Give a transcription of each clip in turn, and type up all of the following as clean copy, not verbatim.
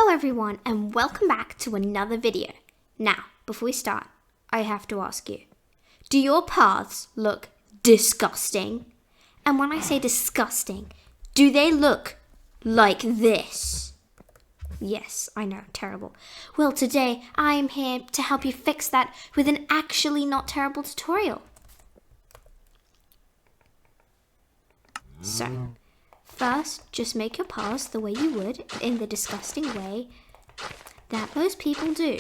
Hello everyone and welcome back to another video. Now, before we start, I have to ask you, do your paths look disgusting? And when I say disgusting, do they look like this? Yes, I know, terrible. Well, today I am here to help you fix that with an actually not terrible tutorial. So, first, just make your paths the way you would in the disgusting way that most people do.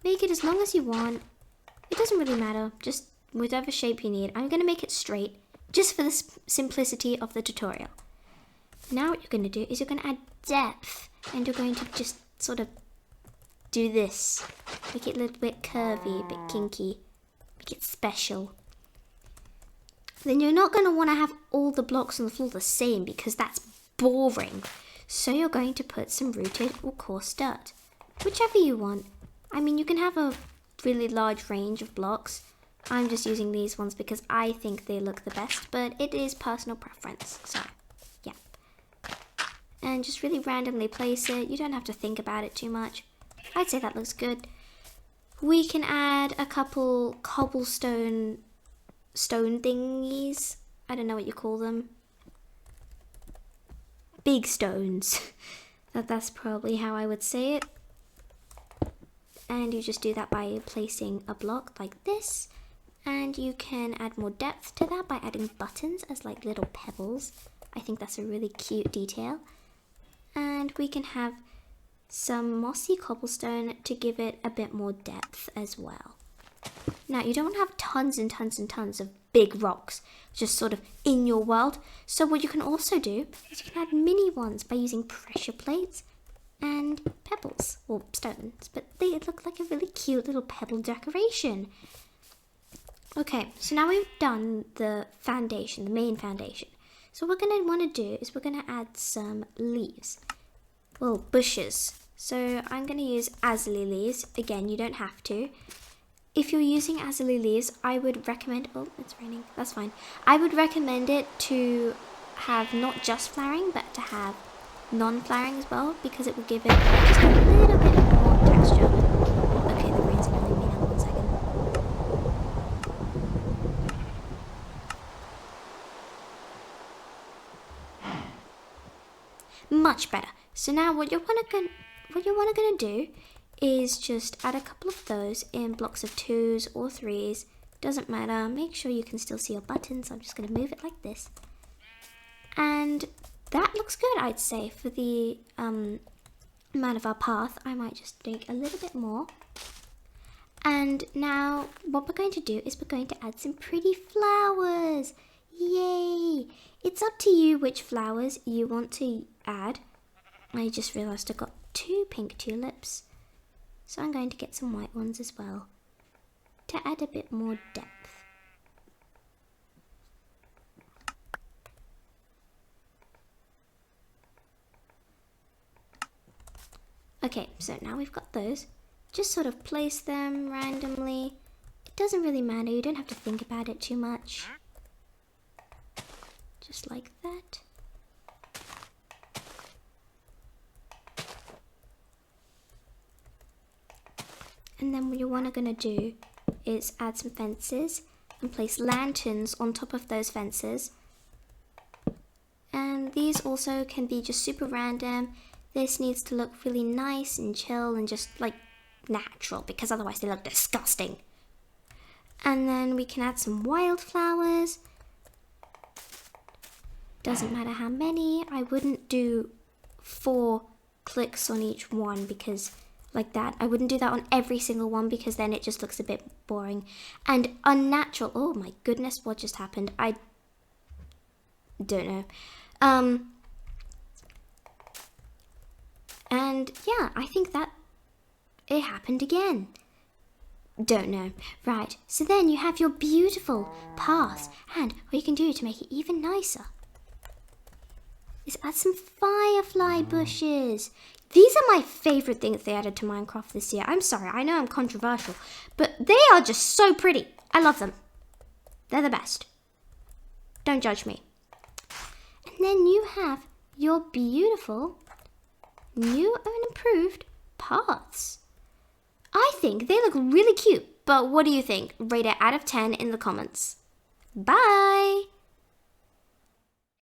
Make it as long as you want. It doesn't really matter, just whatever shape you need. I'm going to make it straight, just for the simplicity of the tutorial. Now what you're going to do is you're going to add depth, and you're going to just sort of do this. Make it a little bit curvy, a bit kinky, make it special. Then you're not going to want to have all the blocks on the floor the same because that's boring. So you're going to put some rooted or coarse dirt, whichever you want. I mean, you can have a really large range of blocks. I'm just using these ones because I think they look the best, but it is personal preference, so yeah. And just really randomly place it. You don't have to think about it too much. I'd say that looks good. We can add a couple cobblestone stone thingies. I don't know what you call them. Big stones. That's probably how I would say it. And you just do that by placing a block like this. And you can add more depth to that by adding buttons as like little pebbles. I think that's a really cute detail. And we can have some mossy cobblestone to give it a bit more depth as well. Now, you don't have tons and tons and tons of big rocks just sort of in your world. So what you can also do is you can add mini ones by using pressure plates and pebbles, or stones. But they look like a really cute little pebble decoration. Okay, so now we've done the foundation, the main foundation. So what we're going to want to do is we're going to add some leaves. Well, bushes. So I'm going to use azalea leaves. Again, you don't have to. If you're using azalea leaves, I would recommend, oh, it's raining, that's fine. I would recommend it to have not just flowering, but to have non-flowering as well, because it will give it just a little bit more texture. Okay, the rain's annoying me now, 1 second. Much better. So now what you're gonna do is just add a couple of those in blocks of 2s or 3s. Doesn't matter. Make sure you can still see your buttons. I'm just going to move it like this. And that looks good, I'd say, for the amount of our path. I might just make a little bit more. And now what we're going to do is we're going to add some pretty flowers. Yay! It's up to you which flowers you want to add. I just realised I got 2 pink tulips. So I'm going to get some white ones as well to add a bit more depth. Okay, so now we've got those. Just sort of place them randomly. It doesn't really matter, you don't have to think about it too much. Just like that. And then what you're going to do is add some fences and place lanterns on top of those fences. And these also can be just super random. This needs to look really nice and chill and just like natural, because otherwise they look disgusting. And then we can add some wildflowers. Doesn't matter how many. I wouldn't do 4 clicks on each one because like that. I wouldn't do that on every single one because then it just looks a bit boring and unnatural. Oh my goodness, what just happened? I don't know. And yeah, I think that it happened again. Don't know. Right, so then you have your beautiful path, and what you can do to make it even nicer is add some firefly bushes. These are my favourite things they added to Minecraft this year. I'm sorry, I know I'm controversial, but they are just so pretty. I love them. They're the best. Don't judge me. And then you have your beautiful, new and improved paths. I think they look really cute, but what do you think? Rate it out of 10 in the comments. Bye!